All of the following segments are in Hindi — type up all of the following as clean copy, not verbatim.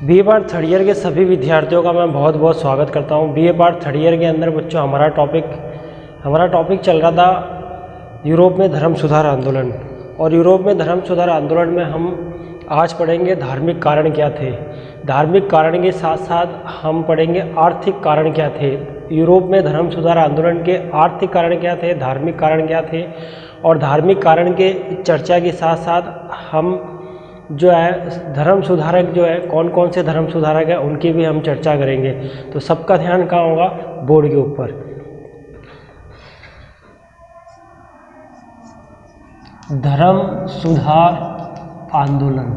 बीए पार्ट थर्ड ईयर के सभी विद्यार्थियों का मैं बहुत बहुत स्वागत करता हूं। बीए पार्ट थर्ड ईयर के अंदर बच्चों हमारा टॉपिक चल रहा था यूरोप में धर्म सुधार आंदोलन। और यूरोप में धर्म सुधार आंदोलन में हम आज पढ़ेंगे धार्मिक कारण क्या थे। धार्मिक कारण के साथ साथ हम पढ़ेंगे आर्थिक कारण क्या थे। यूरोप में धर्म सुधार आंदोलन के आर्थिक कारण क्या थे, धार्मिक कारण क्या थे, और धार्मिक कारण के चर्चा के साथ साथ हम जो है धर्म सुधारक जो है कौन कौन से धर्म सुधारक है उनकी भी हम चर्चा करेंगे। तो सबका ध्यान कहाँ होगा, बोर्ड के ऊपर। धर्म सुधार आंदोलन।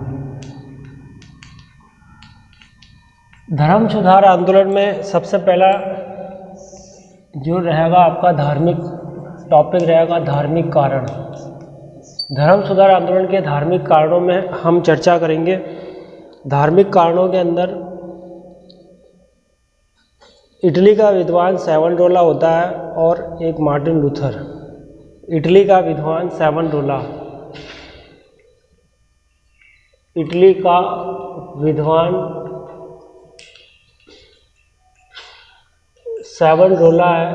धर्म सुधार आंदोलन में सबसे पहला जो रहेगा आपका धार्मिक टॉपिक रहेगा धार्मिक कारण। धर्म सुधार आंदोलन के धार्मिक कारणों में हम चर्चा करेंगे। धार्मिक कारणों के अंदर इटली का विद्वान सैवोनारोला होता है और एक मार्टिन लूथर। इटली का विद्वान सैवोनारोला, इटली का विद्वान सैवोनारोला है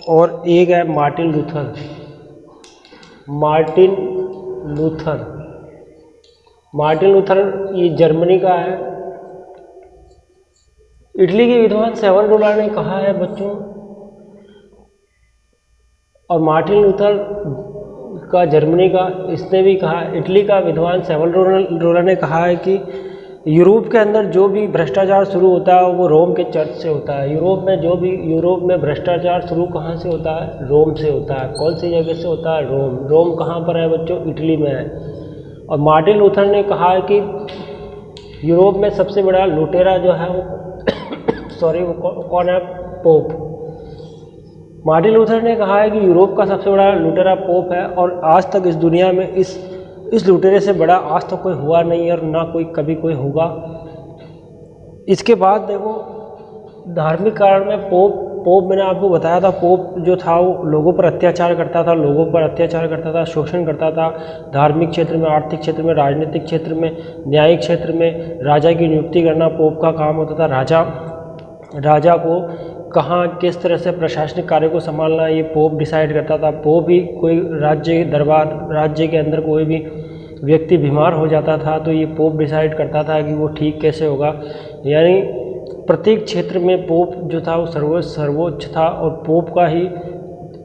और एक है मार्टिन लूथर। मार्टिन लूथर ये जर्मनी का है। इटली के विद्वान सैवोनारोला ने कहा है बच्चों, और मार्टिन लूथर का जर्मनी का इसने भी कहा, इटली का विद्वान सैवोनारोला ने कहा है कि यूरोप के अंदर जो भी भ्रष्टाचार शुरू होता है वो रोम के चर्च से होता है। यूरोप में भ्रष्टाचार शुरू कहाँ से होता है, रोम से होता है। कौन सी जगह से होता है, रोम कहाँ पर है बच्चों, इटली में है। और मार्टिन लूथर ने कहा है कि यूरोप में सबसे बड़ा लुटेरा जो है वो वो कौन है, पोप। मार्टिन लूथर ने कहा है कि यूरोप का सबसे बड़ा लुटेरा पोप है और आज तक इस दुनिया में इस लुटेरे से बड़ा आज तक कोई हुआ नहीं और ना कभी कोई होगा। इसके बाद देखो धार्मिक कारण में पोप मैंने आपको बताया था, पोप जो था वो लोगों पर अत्याचार करता था, शोषण करता था। धार्मिक क्षेत्र में, आर्थिक क्षेत्र में, राजनीतिक क्षेत्र में, न्यायिक क्षेत्र में राजा की नियुक्ति करना पोप का काम होता था। राजा को कहाँ किस तरह से प्रशासनिक कार्य को संभालना ये पोप डिसाइड करता था। पोप ही कोई राज्य के अंदर कोई भी व्यक्ति बीमार हो जाता था तो ये पोप डिसाइड करता था कि वो ठीक कैसे होगा। यानी प्रत्येक क्षेत्र में पोप जो था वो सर्वोच्च था और पोप का ही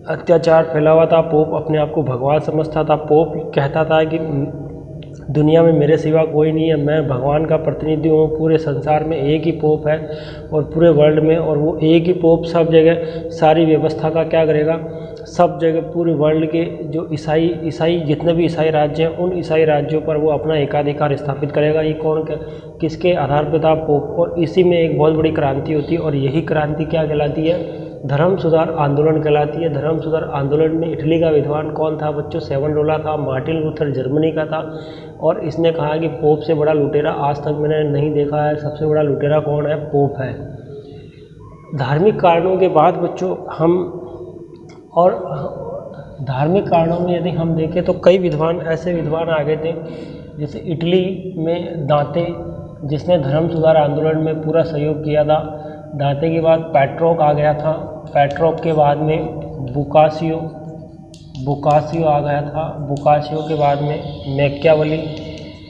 अत्याचार फैला हुआ था। पोप अपने आप को भगवान समझता था। पोप कहता था कि दुनिया में मेरे सिवा कोई नहीं है, मैं भगवान का प्रतिनिधि हूँ। पूरे संसार में एक ही पोप है और पूरे वर्ल्ड में, और वो एक ही पोप सब जगह सारी व्यवस्था का क्या करेगा, सब जगह पूरे वर्ल्ड के जो ईसाई जितने भी ईसाई राज्य हैं उन ईसाई राज्यों पर वो अपना एकाधिकार स्थापित करेगा। ये किसके आधार पर था, पोप। और इसी में एक बहुत बड़ी क्रांति होती है और यही क्रांति क्या कहलाती है, धर्म सुधार आंदोलन कहलाती है। धर्म सुधार आंदोलन में इटली का विद्वान कौन था बच्चों, सैवोनारोला था। मार्टिन लूथर जर्मनी का था और इसने कहा कि पोप से बड़ा लुटेरा आज तक मैंने नहीं देखा है। सबसे बड़ा लुटेरा कौन है, पोप है। धार्मिक कारणों के बाद बच्चों धार्मिक कारणों में यदि हम देखें तो कई ऐसे विद्वान आ गए थे, जैसे इटली में दांते, जिसने धर्म सुधार आंदोलन में पूरा सहयोग किया था। दांते के बाद पेट्रोक आ गया था। पेट्रोक के बाद में बुकासियो आ गया था। बुकासियो के बाद में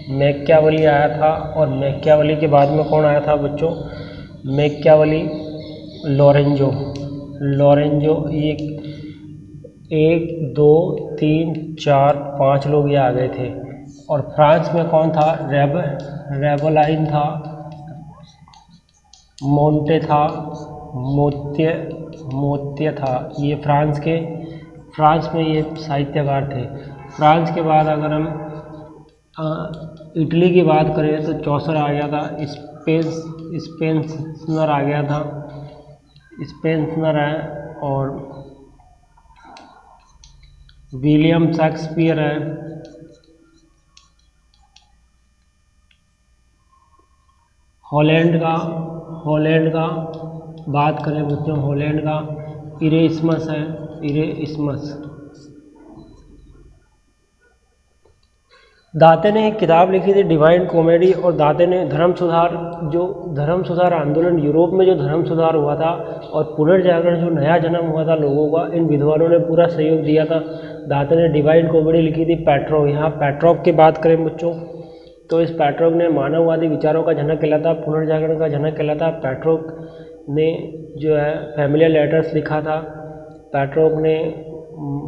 मैकियावेली आया था। और मैकियावेली के बाद में कौन आया था बच्चों, मैकियावेली, लोरेंजो। ये 1 2 3 4 5 लोग ये आ गए थे। और फ्रांस में कौन था, रेबलाइन था, मोंटे था, मोत्य था। ये फ्रांस में ये साहित्यकार थे। फ्रांस के बाद अगर हम इटली की बात करें तो चौसर आ गया था। स्पेंसर आ गया था, स्पेंसर है। और विलियम शेक्सपियर है। हॉलैंड का बात करें बच्चों, हॉलैंड का इरेस्मस है, दाते ने एक किताब लिखी थी डिवाइन कॉमेडी, और दाते ने धर्म सुधार आंदोलन, यूरोप में जो धर्म सुधार हुआ था और पुनर्जागरण, जो नया जन्म हुआ था लोगों का, इन विद्वानों ने पूरा सहयोग दिया था। दाते ने डिवाइन कॉमेडी लिखी थी। पेट्रोव, यहाँ पेट्रोव की बात करें बच्चों तो इस पेट्रोव ने मानववादी विचारों का जनक कहलाता, पुनर्जागरण का जनक कहलाता। पेट्रोव ने जो है फैमिलियर लेटर्स लिखा था। पेट्रोव ने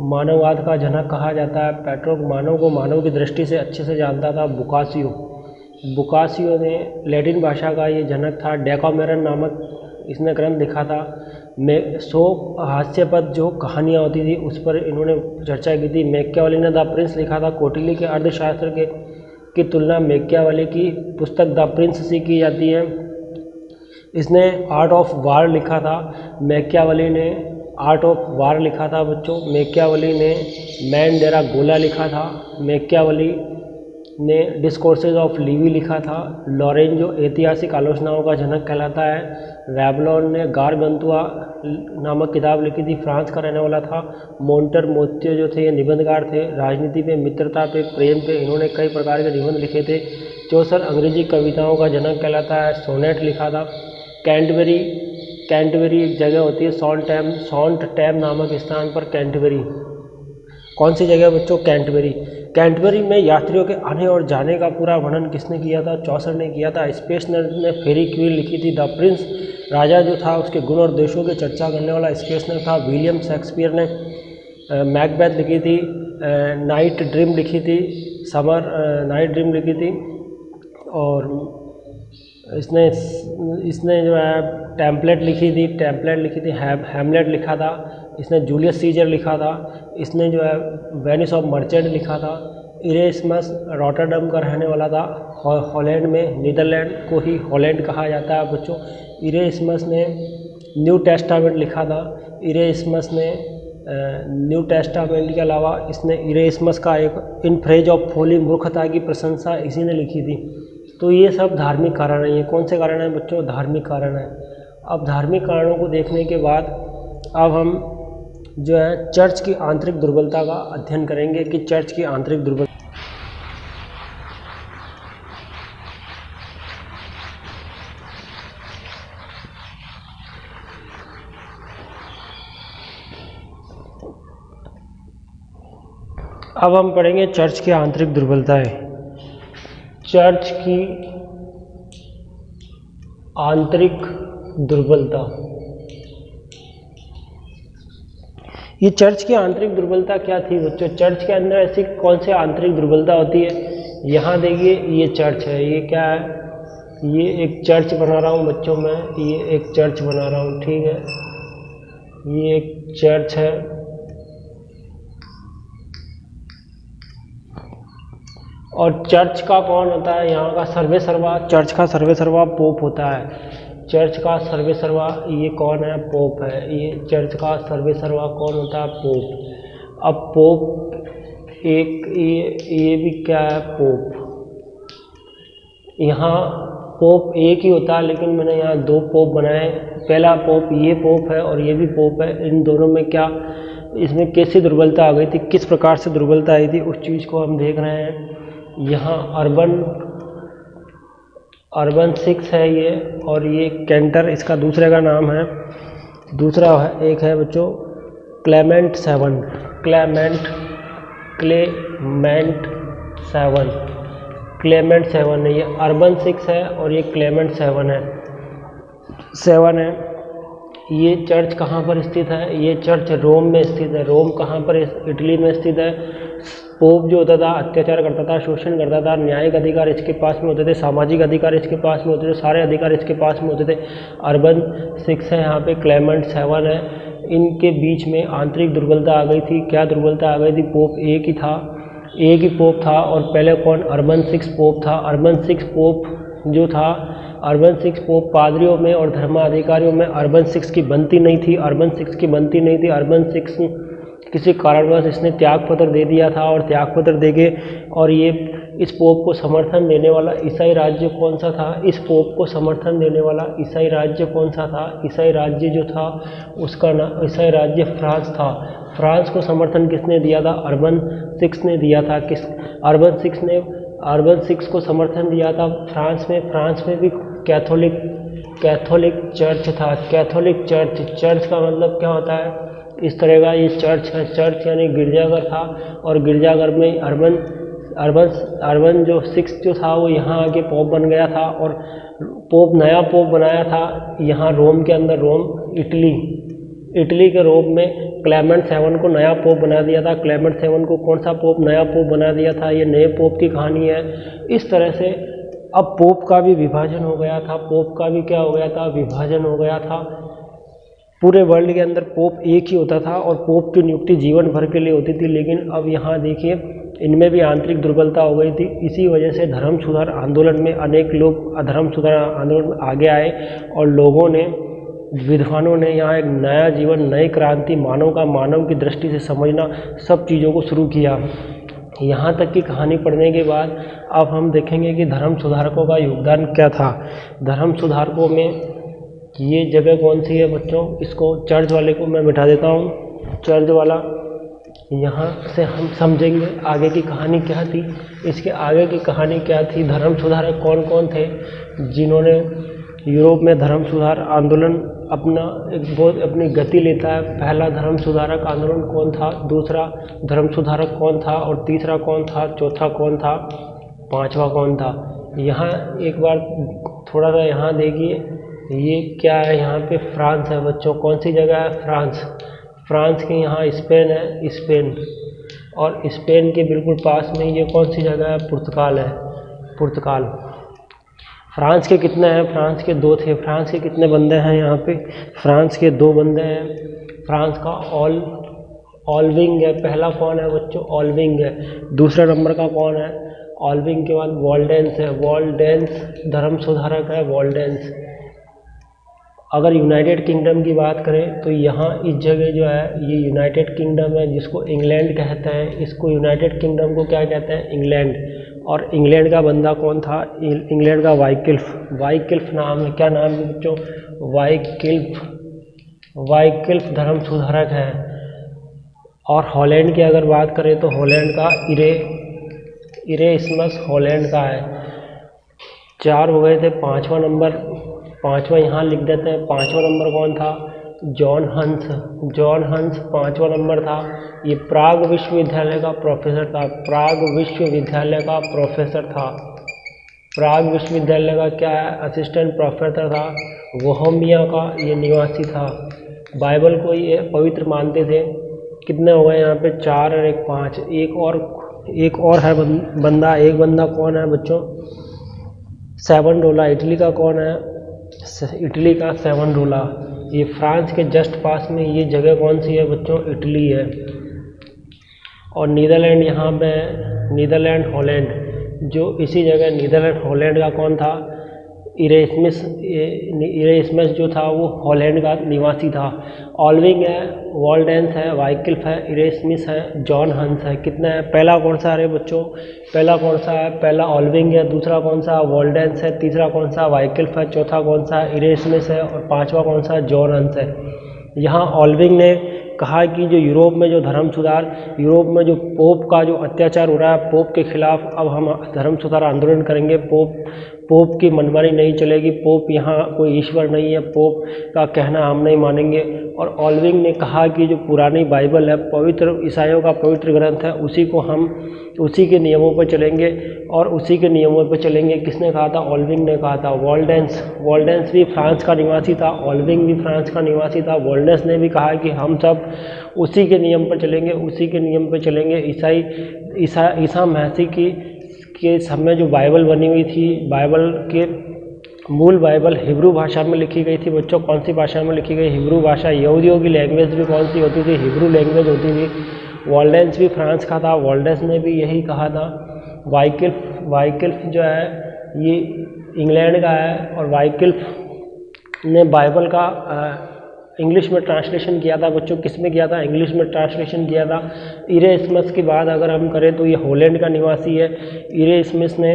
मानववाद का जनक कहा जाता है। पेट्रोव मानव को मानव की दृष्टि से अच्छे से जानता था। बुकासियो ने लैटिन भाषा का ये जनक था। डेकामेरन नामक इसने ग्रंथ लिखा था। हास्यपद जो कहानियाँ होती थी उस पर इन्होंने चर्चा की थी। मैकियावेली ने द प्रिंस लिखा था। कोटिली के अर्थशास्त्र की तुलना मैकियावेली की पुस्तक द प्रिंस से की जाती है। इसने आर्ट ऑफ वार लिखा था। मैकियावेली ने आर्ट ऑफ वार लिखा था बच्चों। मैकियावेली ने मैन डेरा गोला लिखा था। मैकियावेली ने डिस्कोर्सेज ऑफ लिवी लिखा था। लॉरेंजो ऐतिहासिक आलोचनाओं का जनक कहलाता है। वेबलॉन ने गारगंतुआ नामक किताब लिखी थी, फ्रांस का रहने वाला था। मोंटेमोर्टियो जो थे ये निबंधकार थे। राजनीति पे, मित्रता पे, प्रेम पे इन्होंने कई प्रकार के निबंध लिखे थे। चौसर अंग्रेजी कविताओं का जनक कहलाता है। सोनेट लिखा था। कैंटबेरी एक जगह होती है सॉन्ट टैम नामक स्थान पर। कैंटबेरी कौन सी जगह बच्चों? कैंटबेरी में यात्रियों के आने और जाने का पूरा वर्णन किसने किया था? चौसर ने किया था। स्पेसनर ने फेरी क्वीन लिखी थी। द प्रिंस राजा जो था उसके गुण और दोषों की चर्चा करने वाला स्पेसनर था। विलियम शेक्सपियर ने मैकबेथ लिखी थी। नाइट ड्रीम लिखी थी। नाइट ड्रीम लिखी थी। और इसने जो है टेम्पलेट लिखी थी। हैमलेट लिखा था। इसने जूलियस सीजर लिखा था। इसने जो है वेनिस ऑफ मर्चेंट लिखा था। इरेस्मस रॉटरडम का रहने वाला था, हॉलैंड में। नीदरलैंड को ही हॉलैंड कहा जाता है बच्चों। इरेस्मस ने न्यू टेस्टामेंट लिखा था। इरेस्मस ने न्यू टेस्टामेंट के अलावा इसने इरेस्मस का एक इन फ्रेज ऑफ फोली, मूर्खता की प्रशंसा इसी ने लिखी थी। तो ये सब धार्मिक कारण है। ये कौन से कारण हैं बच्चों? धार्मिक कारण है। अब धार्मिक कारणों को देखने के बाद अब हम जो है चर्च की आंतरिक दुर्बलता का अध्ययन करेंगे कि चर्च की आंतरिक दुर्बलता। अब हम पढ़ेंगे चर्च की आंतरिक दुर्बलताएं। चर्च की आंतरिक दुर्बलता। ये चर्च की आंतरिक दुर्बलता क्या थी बच्चों? चर्च के अंदर ऐसी कौन सी आंतरिक दुर्बलता होती है? यहाँ देखिए ये चर्च है। ये क्या है? ये एक चर्च बना रहा हूँ बच्चों मैं। ये एक चर्च बना रहा हूँ, ठीक है। ये एक चर्च है। और चर्च का कौन होता है? यहाँ का सर्वेसर्वा, चर्च का सर्वेसर्वा पोप होता है। चर्च का सर्वेसर्वा ये कौन है? पोप है। ये चर्च का सर्वेसर्वा कौन होता है? पोप। अब पोप एक ये भी क्या है? पोप। यहाँ पोप एक ही होता है, लेकिन मैंने यहाँ दो पोप बनाए। पहला पोप ये पोप है और ये भी पोप है। इन दोनों में क्या, इसमें कैसी दुर्बलता आ गई थी, किस प्रकार से दुर्बलता आई थी, उस चीज़ को हम देख रहे हैं। यहाँ अर्बन 6 है ये, और ये कैंटर इसका दूसरे का नाम है। दूसरा एक है बच्चों क्लेमेंट 7। क्लेमेंट 7 है। ये अर्बन 6 है और ये क्लेमेंट 7 है। ये चर्च कहाँ पर स्थित है? ये चर्च रोम में स्थित है। रोम कहाँ पर? इटली में स्थित है। पोप जो होता था अत्याचार करता था, शोषण करता था। न्यायिक अधिकार इसके पास में होते थे, सामाजिक अधिकार इसके पास में होते थे, सारे अधिकार इसके पास में होते थे। अर्बन 6 है, यहाँ पे क्लेमेंट 7 है। इनके बीच में आंतरिक दुर्बलता आ गई थी। क्या दुर्बलता आ गई थी? पोप एक ही पोप था। और पहले कौन? अर्बन 6 पोप था। अर्बन 6 पोप जो था, अर्बन 6 पोप पादरियों में और धर्माधिकारियों में अर्बन 6 की बनती नहीं थी। अर्बन 6 की बनती नहीं थी। अर्बन 6 किसी कारणवश इसने त्यागपत्र दे दिया था, और त्यागपत्र देके और ये इस पोप को समर्थन देने वाला ईसाई राज्य कौन सा था? इस पोप को समर्थन देने वाला ईसाई राज्य कौन सा था? ईसाई राज्य जो था उसका नाम ईसाई राज्य फ्रांस था। फ्रांस को समर्थन किसने दिया था? अर्बन 6 ने दिया था। अर्बन 6 ने अर्बन 6 को समर्थन दिया था फ्रांस में भी कैथोलिक चर्च था। कैथोलिक चर्च का मतलब क्या होता है? इस तरह का ये चर्च है। चर्च यानी गिरजाघर था, और गिरजाघर में अर्बन जो 6 जो था वो यहाँ आके पोप बन गया था, और नया पोप बनाया था यहाँ रोम के अंदर। रोम इटली के रोम में क्लेमेंट 7 को नया पोप बना दिया था। क्लेमेंट 7 को कौन सा पोप नया पोप बना दिया था? ये नए पोप की कहानी है। इस तरह से अब पोप का भी विभाजन हो गया था। पोप का भी क्या हो गया था? विभाजन हो गया था। पूरे वर्ल्ड के अंदर पोप एक ही होता था, और पोप की नियुक्ति जीवन भर के लिए होती थी। लेकिन अब यहाँ देखिए इनमें भी आंतरिक दुर्बलता हो गई थी। इसी वजह से धर्म सुधार आंदोलन में अनेक लोग धर्म सुधार आंदोलन में आगे आए, और लोगों ने, विद्वानों ने यहाँ एक नया जीवन, नई क्रांति, मानव की दृष्टि से समझना सब चीज़ों को शुरू किया। यहाँ तक की कहानी पढ़ने के बाद अब हम देखेंगे कि धर्म सुधारकों का योगदान क्या था। धर्म सुधारकों में ये जगह कौन सी है बच्चों? इसको चर्च वाले को मैं बिठा देता हूँ। चर्च वाला, यहाँ से हम समझेंगे आगे की कहानी क्या थी। इसके आगे की कहानी क्या थी? धर्म सुधारक कौन कौन थे जिन्होंने यूरोप में धर्म सुधार आंदोलन अपनी गति लेता है। पहला धर्म सुधारक आंदोलन कौन था? दूसरा धर्म सुधारक कौन था? और तीसरा कौन था? चौथा कौन था? पांचवा कौन था? यहाँ एक बार थोड़ा सा यहाँ देखिए, ये क्या है? यहाँ पे फ्रांस है बच्चों। कौन सी जगह है? फ्रांस के यहाँ स्पेन है, स्पेन। और स्पेन के बिल्कुल पास में ये कौन सी जगह है? पुर्तगाल है, पुर्तगाल। फ्रांस के कितने हैं? फ्रांस के 2 थे। फ्रांस के कितने बंदे हैं यहाँ पे? फ्रांस के 2 बंदे हैं। फ्रांस का ऑलविंग है। पहला कौन है बच्चों? ऑलविंग है। दूसरा नंबर का कौन है? ऑलविंग के बाद वॉल्डेंस है। वॉल्डेंस धर्म सुधारक है, वॉल्डेंस। अगर यूनाइटेड किंगडम की बात करें तो यहाँ इस जगह जो है ये यूनाइटेड किंगडम है, जिसको इंग्लैंड कहते हैं। इसको यूनाइटेड किंगडम को क्या कहते हैं? इंग्लैंड। और इंग्लैंड का बंदा कौन था? इंग्लैंड का वाइकिल्फ नाम है। क्या नाम है बच्चों? वाइकिल्फ धर्म सुधारक है। और हॉलैंड की अगर बात करें तो हॉलैंड का इरेस्मस हॉलैंड का है। 4 हो गए थे। पाँचवा यहाँ लिख देते हैं। 5वां नंबर कौन था? जॉन हंस 5वां नंबर था। ये प्राग विश्वविद्यालय का प्रोफेसर था। प्राग विश्वविद्यालय का क्या है? असिस्टेंट प्रोफेसर था। बोहेमिया का ये निवासी था। बाइबल को ये पवित्र मानते थे। कितने हो गए यहाँ पे? 4 और 1 5। एक और है बंदा। एक बंदा कौन है बच्चों? सेवनडोला। इटली का कौन है? इटली का सेवनडोला। ये फ्रांस के जस्ट पास में ये जगह कौन सी है बच्चों? इटली है। और नीदरलैंड यहाँ पे, नीदरलैंड हॉलैंड, जो इसी जगह नीदरलैंड हॉलैंड का कौन था? इरेस्मस जो था वो हॉलैंड का निवासी था। ऑलविंग है, वॉल्डेंस है, वाइकिल्फ है, इरेस्मिस है, जॉन हंस है। कितने हैं? पहला कौन सा है बच्चों? पहला कौन सा है? पहला ऑलविंग है। दूसरा कौन सा? वॉल्डेंस है। तीसरा कौन सा? वाइकिल्फ है। चौथा कौन सा? इरेस्मिस है। और 5वां कौन सा? जॉन हंस है। यहाँ ऑलविंग ने कहा कि जो यूरोप में जो धर्म सुधार, यूरोप में जो पोप का जो अत्याचार हो रहा है, पोप के खिलाफ अब हम धर्म सुधार आंदोलन करेंगे। पोप की मनमानी नहीं चलेगी। पोप यहाँ कोई ईश्वर नहीं है, पोप का कहना हम नहीं मानेंगे। और ऑलविंग ने कहा कि जो पुरानी बाइबल है, पवित्र ईसाइयों का पवित्र ग्रंथ है, उसी के नियमों पर चलेंगे और उसी के नियमों पर चलेंगे। किसने कहा था? ऑलविंग ने कहा था। वॉल्डेंस भी फ्रांस का निवासी था। ऑलविंग भी फ्रांस का निवासी था। वॉल्डेंस ने भी कहा कि हम सब उसी के नियम पर चलेंगे। ईसा मसीह के समय जो बाइबल बनी हुई थी, बाइबल के मूल बाइबल हिब्रू भाषा में लिखी गई थी। बच्चों कौन सी भाषा में लिखी गई? हिब्रू भाषा। यहूदियों की लैंग्वेज भी कौन सी होती थी? हिब्रू लैंग्वेज होती थी। वॉल्डेंस भी फ्रांस का था। वॉल्डेंस ने भी यही कहा था। वाइकिल्फ जो है ये इंग्लैंड का है। और वाइकिल्फ ने बाइबल का इंग्लिश में ट्रांसलेशन किया था बच्चों, किस में किया था? इंग्लिश में ट्रांसलेशन किया था। इरेस्मस की बात अगर हम करें तो ये हॉलैंड का निवासी है। इरेस्मस ने,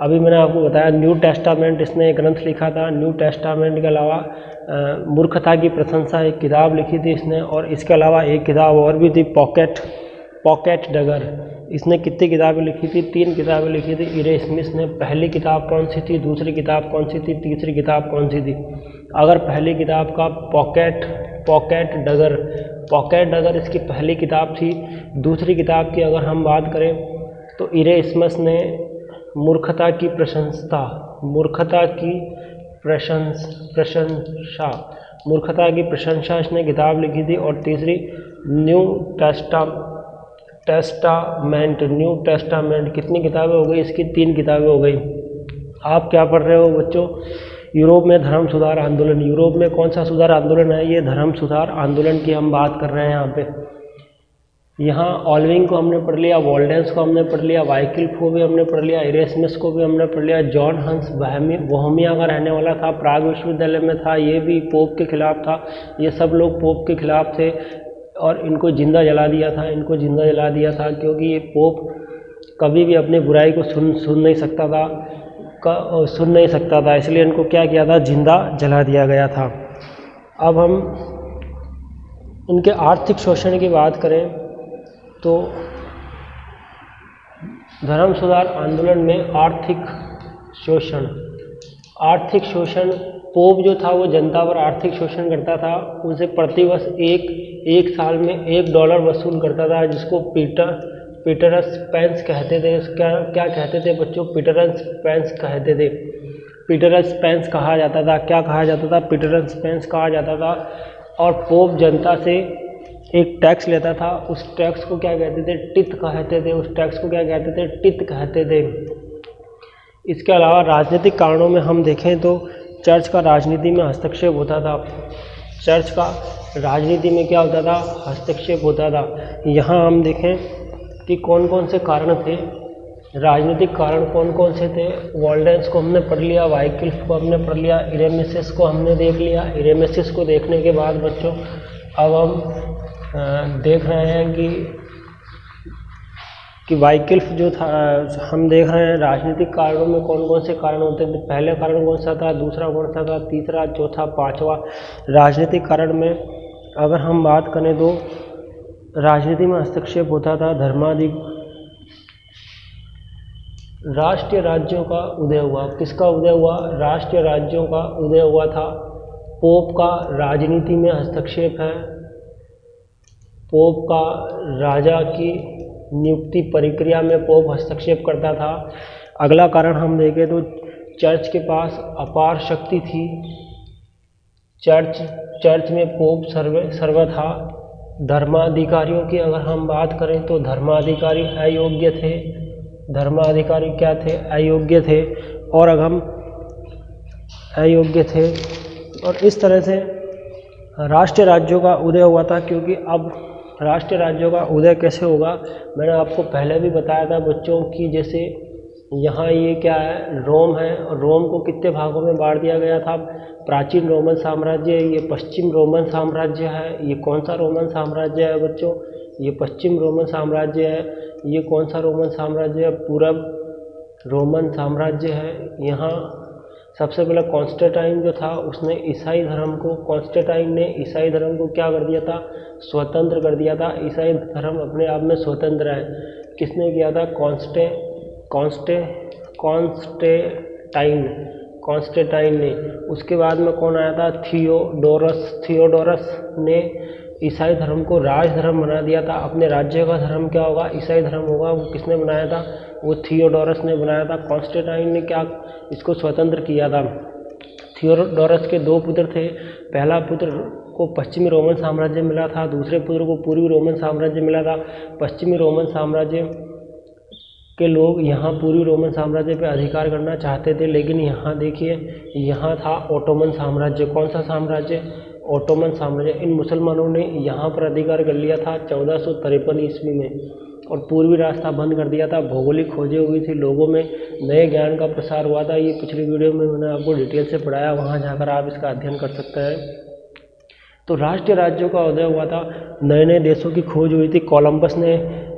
अभी मैंने आपको बताया, न्यू टेस्टामेंट इसने एक ग्रंथ लिखा था। न्यू टेस्टामेंट के अलावा मूर्खता की प्रशंसा एक किताब लिखी थी इसने, और इसके अलावा एक किताब और भी थी, पॉकेट डगर। इसने कितनी किताबें लिखी थी? 3 किताबें लिखी थी इरेस्मस ने। पहली किताब कौन सी थी, दूसरी किताब कौन सी थी, तीसरी किताब कौन सी थी? अगर पहली किताब का पॉकेट डगर इसकी पहली किताब थी। दूसरी किताब की अगर हम बात करें तो इरेस्मस ने मूर्खता की प्रशंसा इसने किताब लिखी थी। और तीसरी न्यू टेस्टामेंट। कितनी किताबें हो गई इसकी? 3 किताबें हो गई। आप क्या पढ़ रहे हो बच्चों? यूरोप में धर्म सुधार आंदोलन। यूरोप में कौन सा सुधार आंदोलन है? ये धर्म सुधार आंदोलन की हम बात कर रहे हैं यहाँ पे। यहाँ ऑल्विंग को हमने पढ़ लिया, वॉल्डेंस को हमने पढ़ लिया, वाइकिल्फ को भी हमने पढ़ लिया, इरेस्मस को भी हमने पढ़ लिया। जॉन हंस बोहेमिया का रहने वाला था, प्राग विश्वविद्यालय में था, ये भी पोप के खिलाफ था। ये सब लोग पोप के खिलाफ थे और इनको जिंदा जला दिया था क्योंकि ये पोप कभी भी अपनी बुराई को सुन नहीं सकता था, इसलिए इनको क्या किया था? जिंदा जला दिया गया था। अब हम इनके आर्थिक शोषण की बात करें तो धर्म सुधार आंदोलन में आर्थिक शोषण, पोप जो था वो जनता पर आर्थिक शोषण करता था। उनसे प्रतिवर्ष एक साल में $1 वसूल करता था, जिसको पीटरस पेंस कहते थे। क्या कहते थे बच्चों? पीटरस पेंस कहते थे। पीटरस पेंस कहा जाता था। क्या कहा जाता था? पीटरस पेंस कहा जाता था। और पोप जनता से एक टैक्स लेता था, उस टैक्स को क्या कहते थे? टिथ कहते थे। इसके अलावा राजनीतिक कारणों में हम देखें तो चर्च का राजनीति में हस्तक्षेप होता था। चर्च का राजनीति में क्या होता था? हस्तक्षेप होता था। यहाँ हम देखें कि कौन कौन से कारण थे, राजनीतिक कारण कौन कौन से थे। वॉल्डेंस को हमने पढ़ लिया, वाइकिल्फ को हमने पढ़ लिया, इरेस्मस को हमने देख लिया। इरेस्मस को देखने के बाद बच्चों अब हम देख रहे हैं कि वाइकिल्फ जो था, हम देख रहे हैं राजनीतिक कारणों में कौन कौन से कारण होते थे। पहले कारण कौन सा था, दूसरा कौन सा था, तीसरा, चौथा, पांचवा। राजनीतिक कारण में अगर हम बात करें तो राजनीति में हस्तक्षेप होता था। राष्ट्रीय राज्यों का उदय हुआ। किसका उदय हुआ? राष्ट्रीय राज्यों का उदय हुआ था। पोप का राजनीति में हस्तक्षेप है। पोप का राजा की नियुक्ति प्रक्रिया में पोप हस्तक्षेप करता था। अगला कारण हम देखें तो चर्च के पास अपार शक्ति थी। चर्च में पोप सर्वथा। धर्माधिकारियों की अगर हम बात करें तो धर्माधिकारी अयोग्य थे। धर्माधिकारी क्या थे? अयोग्य थे। और अगर हम अयोग्य थे, और इस तरह से राष्ट्रीय राज्यों का उदय हुआ था। क्योंकि अब राष्ट्रीय राज्यों का उदय कैसे होगा, मैंने आपको पहले भी बताया था बच्चों की, जैसे यहाँ ये क्या है? रोम है, और रोम को कितने भागों में बांट दिया गया था? प्राचीन रोमन साम्राज्य, ये पश्चिम रोमन साम्राज्य है। ये कौन सा रोमन साम्राज्य है बच्चों? ये पश्चिम रोमन साम्राज्य है। ये कौन सा रोमन साम्राज्य है? पूर्व रोमन साम्राज्य है। यहाँ सबसे पहले कॉन्स्टेंटाइन जो था उसने ईसाई धर्म को क्या कर दिया था? स्वतंत्र कर दिया था। ईसाई धर्म अपने आप में स्वतंत्र है। किसने किया था? कॉन्स्टेंटाइन ने। उसके बाद में कौन आया था? थियोडोरस ने ईसाई धर्म को राज धर्म बना दिया था। अपने राज्य का धर्म क्या होगा? ईसाई धर्म होगा। वो किसने बनाया था? वो थियोडोरस ने बनाया था। कॉन्स्टेंटाइन ने क्या इसको स्वतंत्र किया था? थियोडोरस के 2 पुत्र थे। पहला पुत्र को पश्चिमी रोमन साम्राज्य मिला था, दूसरे पुत्र को पूर्वी रोमन साम्राज्य मिला था। पश्चिमी रोमन साम्राज्य के लोग यहाँ पूर्वी रोमन साम्राज्य पे अधिकार करना चाहते थे, लेकिन यहाँ देखिए, यहाँ था ओटोमन साम्राज्य। कौन सा साम्राज्य? ओटोमन साम्राज्य। इन मुसलमानों ने यहाँ पर अधिकार कर लिया था 1453 ईस्वी में, और पूर्वी रास्ता बंद कर दिया था। भौगोलिक खोजें हुई थी, लोगों में नए ज्ञान का प्रसार हुआ था। ये पिछली वीडियो में मैंने आपको डिटेल से पढ़ाया, वहाँ जाकर आप इसका अध्ययन कर सकते हैं। तो राष्ट्रीय राज्यों का उदय हुआ था, नए नए देशों की खोज हुई थी। कोलंबस ने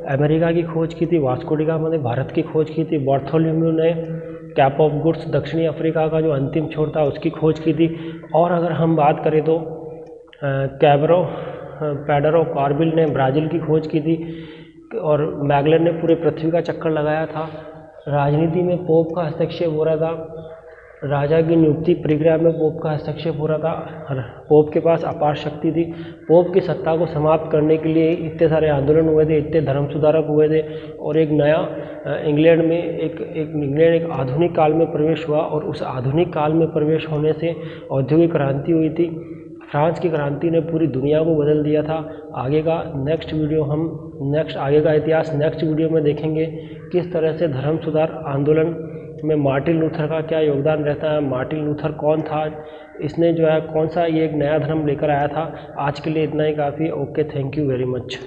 अमेरिका की खोज की थी, वास्को डी गामा ने भारत की खोज की थी, बार्थोलोम्यू ने कैप ऑफ गुड्स दक्षिणी अफ्रीका का जो अंतिम छोर था उसकी खोज की थी। और अगर हम बात करें तो पेडरो कार्बिल ने ब्राज़ील की खोज की थी और मैगलन ने पूरे पृथ्वी का चक्कर लगाया था। राजनीति में पोप का हस्तक्षेप हो रहा था, राजा की नियुक्ति प्रक्रिया में पोप का हस्तक्षेप हो रहा था। पोप के पास अपार शक्ति थी। पोप की सत्ता को समाप्त करने के लिए इतने सारे आंदोलन हुए थे, इतने धर्म सुधारक हुए थे और एक नया इंग्लैंड में एक आधुनिक काल में प्रवेश हुआ और उस आधुनिक काल में प्रवेश होने से औद्योगिक क्रांति हुई थी। फ्रांस की क्रांति ने पूरी दुनिया को बदल दिया था। आगे का इतिहास नेक्स्ट वीडियो में देखेंगे, किस तरह से धर्म सुधार आंदोलन में मार्टिन लूथर का क्या योगदान रहता है। मार्टिन लूथर कौन था, इसने जो है कौन सा ये एक नया धर्म लेकर आया था। आज के लिए इतना ही काफ़ी। Okay, thank you very much.